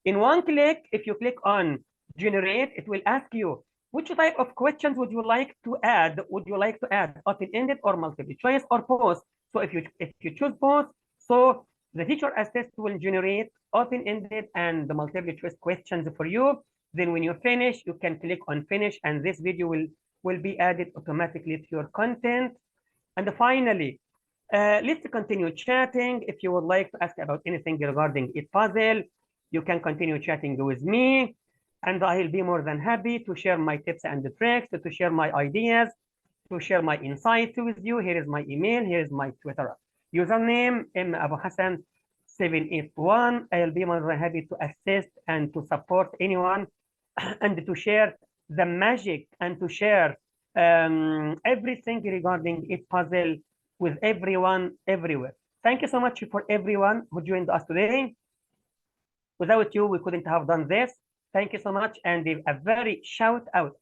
In one click, if you click on Generate, it will ask you, which type of questions would you like to add? Would you like to add open-ended or multiple choice or both? So if you choose both, so the Teacher Assist will generate open-ended and the multiple choice questions for you. Then when you finish, you can click on Finish, and this video will be added automatically to your content. And finally, let's continue chatting. If you would like to ask about anything regarding Edpuzzle, you can continue chatting with me, and I'll be more than happy to share my tips and the tricks, to share my ideas, to share my insights with you. Here is my email, here is my Twitter username, Abo Hassan 781. I'll be more than happy to assist and to support anyone and to share the magic and to share everything regarding Edpuzzle with everyone, everywhere. Thank you so much for everyone who joined us today. Without you, we couldn't have done this. Thank you so much, and a very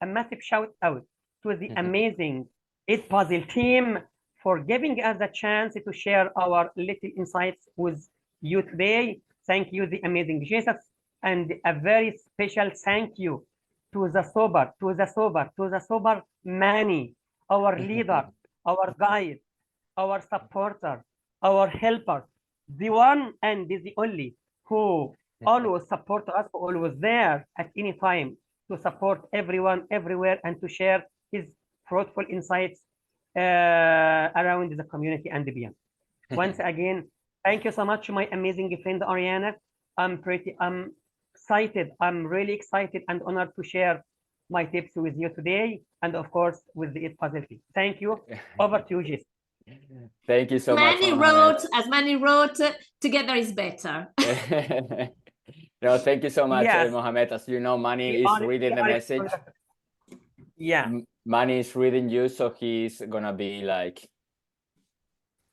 a massive shout out to the amazing Edpuzzle team for giving us a chance to share our little insights with you today. Thank you, the amazing Jesus, and a very special thank you to the sober Manny, our leader, our guide, our supporter, our helper, the one and the only who always support us, always there at any time to support everyone, everywhere, and to share his fruitful insights around the community and beyond. Once again, thank you so much, my amazing friend Arianna. I'm excited. I'm really excited and honored to share my tips with you today, and of course with the Edpuzzle team. Thank you. Over to you, Jess. Thank you so much. As Manny wrote, together is better. No, thank you so much, Yes. Mohammed. As you know, Manny is reading the message. Yeah. Manny is reading you, so he's gonna be like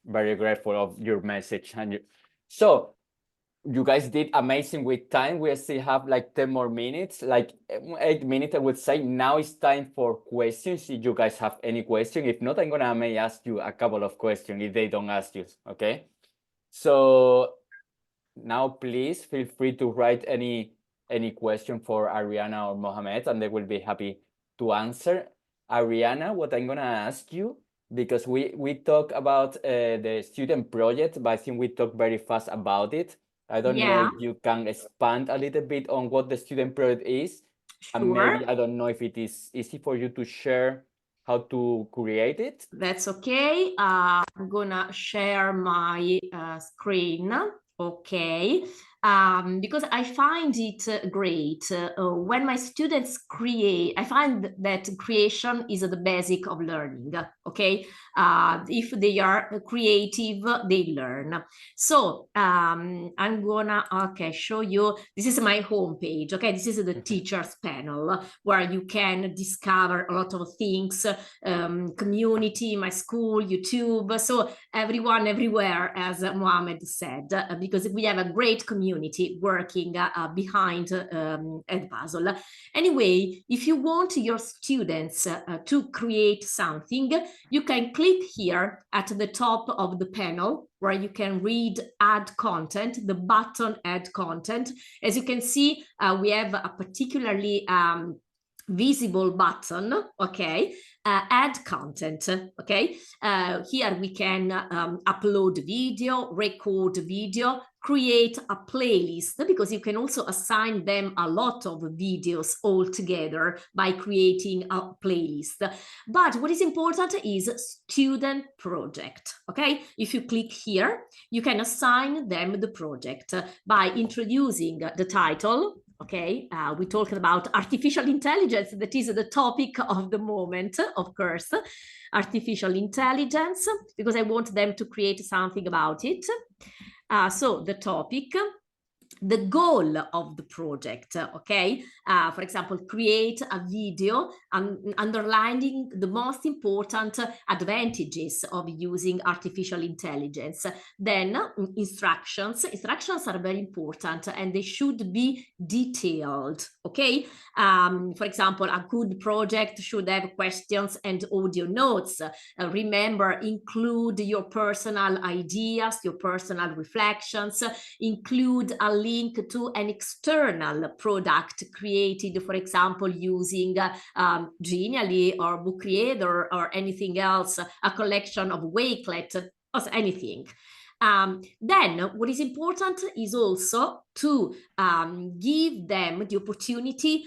very grateful of your message. And so you guys did amazing with time. We still have like 10 more minutes, like 8 minutes, I would say. Now it's time for questions. If you guys have any question, if not, I'm gonna may ask you a couple of questions if they don't ask you, okay? So now please feel free to write any question for Arianna or Mohammed, and they will be happy to answer. Arianna, what I'm gonna ask you, because we talk about the student project, but I think we talk very fast about it. I don't know if you can expand a little bit on what the student project is. Sure. And maybe, I don't know if it is easy for you to share how to create it. That's okay. I'm gonna share my screen. Okay. Because I find it great when my students create. I find that creation is the basic of learning. Okay. If they are creative, they learn. So I'm gonna show you. This is my homepage. Okay, this is the teachers panel where you can discover a lot of things. Community, my school, YouTube. So everyone, everywhere, as Mohammed said, because we have a great community working behind Edpuzzle. Anyway, if you want your students to create something, you can click here at the top of the panel where you can read add content, the button add content. As you can see, we have a particularly visible button, okay, add content, okay. Here we can upload video, record video, create a playlist, because you can also assign them a lot of videos all together by creating a playlist. But what is important is student project, okay. If you click here, you can assign them the project by introducing the title. Okay, we talked about artificial intelligence. That is the topic of the moment, of course, artificial intelligence, because I want them to create something about it. So the topic, the goal of the project, okay? For example, create a video underlining the most important advantages of using artificial intelligence. Then instructions are very important and they should be detailed, okay? For example, a good project should have questions and audio notes. Remember, include your personal ideas, your personal reflections, include a link to an external product created, for example, using Genially or Book Creator or anything else, a collection of Wakelet, or anything. Then what is important is also to give them the opportunity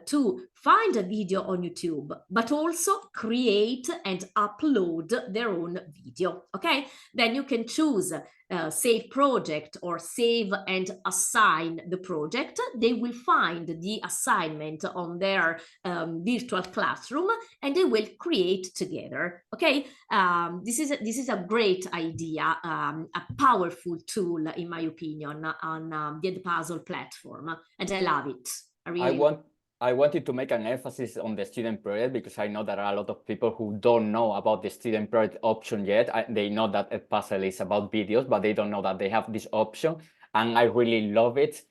to find a video on YouTube, but also create and upload their own video, okay? Then you can choose save project or save and assign the project. They will find the assignment on their virtual classroom and they will create together, okay? This is a great idea, a powerful tool, in my opinion, on the Edpuzzle platform, and I love it. I wanted to make an emphasis on the student project because I know there are a lot of people who don't know about the student project option yet. They know that Edpuzzle is about videos, but they don't know that they have this option. And I really love it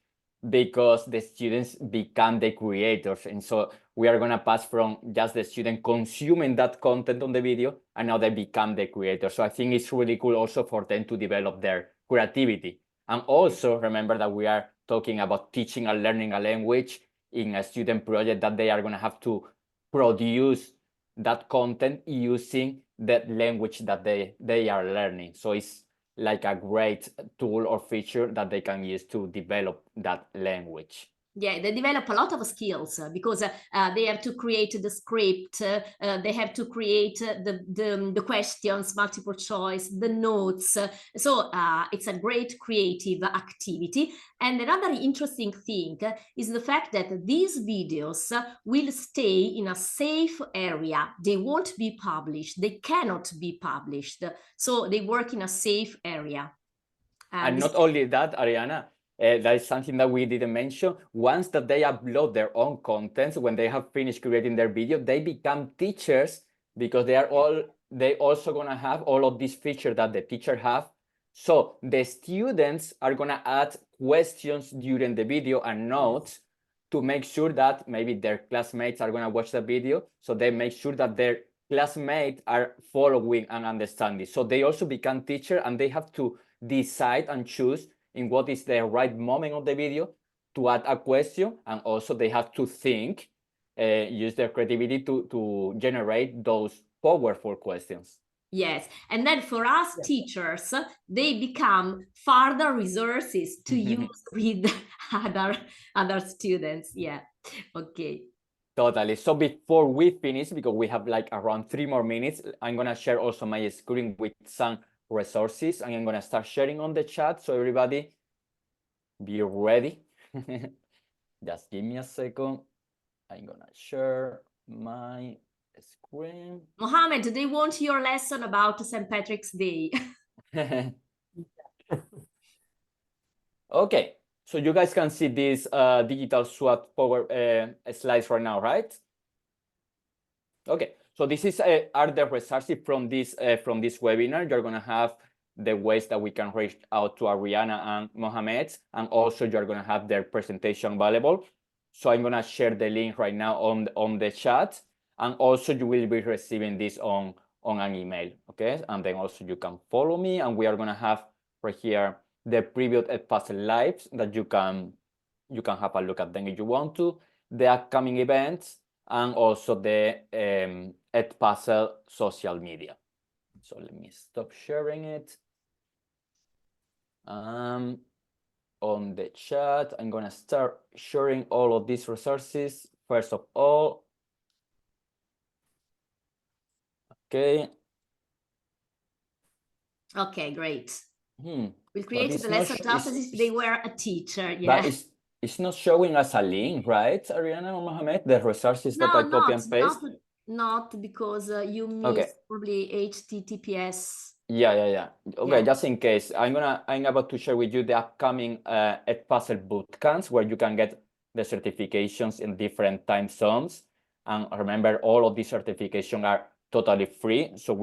because the students become the creators. And so we are going to pass from just the student consuming that content on the video, and now they become the creators. So I think it's really cool also for them to develop their creativity. And also remember that we are talking about teaching and learning a language in a student project, that they are going to have to produce that content using that language that they are learning. So it's like a great tool or feature that they can use to develop that language. Yeah, they develop a lot of skills because they have to create the script, they have to create the questions, multiple choice, the notes. So it's a great creative activity. And another interesting thing is the fact that these videos will stay in a safe area. They won't be published. They cannot be published. So they work in a safe area. And not only that, Arianna, that is something that we didn't mention. Once that they upload their own contents, when they have finished creating their video, they become teachers because they also gonna have all of these features that the teacher have. So the students are gonna add questions during the video and notes to make sure that maybe their classmates are gonna watch the video. So they make sure that their classmates are following and understanding. So they also become teachers and they have to decide and choose in what is the right moment of the video to add a question, and also they have to think, use their creativity to generate those powerful questions. Yes, and then for us teachers, they become further resources to use with other students. Yeah, okay. Totally. So before we finish, because we have like around 3 more minutes, I'm gonna share also my screen with some resources, and I'm gonna start sharing on the chat. So everybody be ready. Just give me a second. I'm gonna share my screen. Mohammed, they want your lesson about St. Patrick's Day. Okay, so you guys can see this digital SWOT power slides right now, right? Okay. So this is are the resources from this webinar. You're gonna have the ways that we can reach out to Arianna and Mohammed, and also you're gonna have their presentation available. So I'm gonna share the link right now on the chat, and also you will be receiving this on an email, okay? And then also you can follow me, and we are gonna have right here the previous Edpuzzle lives that you can have a look at them if you want to, the upcoming events, and also the Edpuzzle social media. So let me stop sharing it. On the chat, I'm gonna start sharing all of these resources. First of all, okay. Okay, great. We'll create the lesson just as if they were a teacher. Yeah. But it's not showing us a link, right, Arianna or Mohammed? The resources that I copy and paste? Not because you missed probably HTTPS. Yeah. Okay, Yeah. just in case, I'm about to share with you the upcoming Edpuzzle bootcamps where you can get the certifications in different time zones. And remember, all of these certifications are totally free. So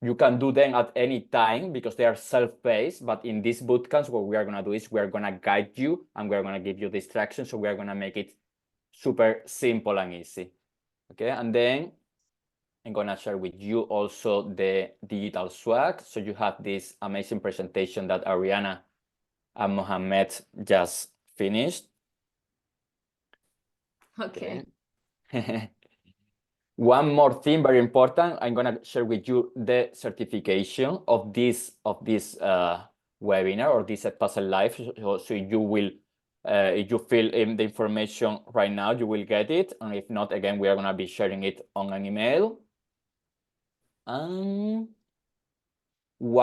you can do them at any time because they are self-paced. But in these bootcamps, what we are gonna do is we're gonna guide you and we're gonna give you the instructions. So we are gonna make it super simple and easy. Okay, and then I'm gonna share with you also the digital swag. So you have this amazing presentation that Arianna and Mohammed just finished. Okay. One more thing, very important. I'm gonna share with you the certification of this webinar or this Edpuzzle Live. So you will, if you fill in the information right now, you will get it. And if not, again, we are gonna be sharing it on an email. One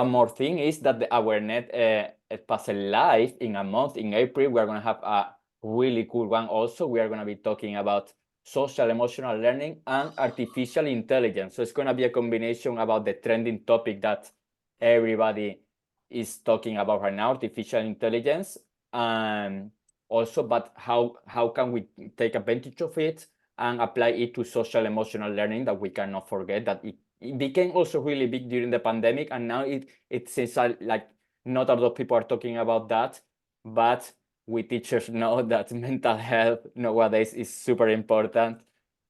more thing is that our Edpuzzle Live in a month, in April, we're going to have a really cool one also. We are going to be talking about social emotional learning and artificial intelligence. So it's going to be a combination about the trending topic that everybody is talking about right now, artificial intelligence. Also, but how can we take advantage of it and apply it to social emotional learning, that we cannot forget that it became also really big during the pandemic, and now it seems like not a lot of people are talking about that, but we teachers know that mental health nowadays is super important.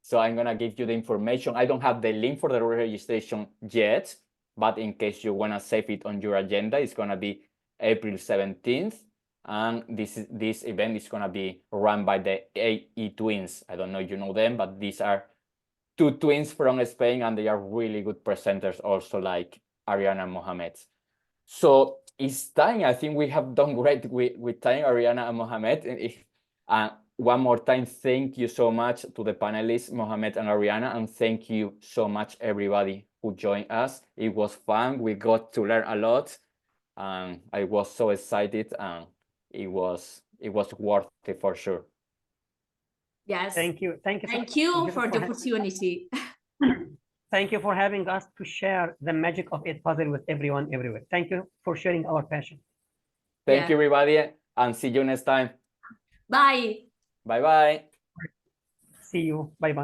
So I'm gonna give you the information. I don't have the link for the registration yet, but in case you wanna save it on your agenda, it's gonna be April 17th. And this event is gonna be run by the AE Twins. I don't know if you know them, but these are two twins from Spain, and they are really good presenters also, like Arianna and Mohammed. So it's time. I think we have done great with time, Arianna and Mohammed. One more time, thank you so much to the panelists, Mohammed and Arianna, and thank you so much everybody who joined us. It was fun. We got to learn a lot, and I was so excited, and it was worth it for sure. Yes. Thank you. Thank you for the opportunity. Thank you for having us to share the magic of Edpuzzle with everyone everywhere. Thank you for sharing our passion. Thank you, everybody, and see you next time. Bye. Bye-bye. See you. Bye-bye.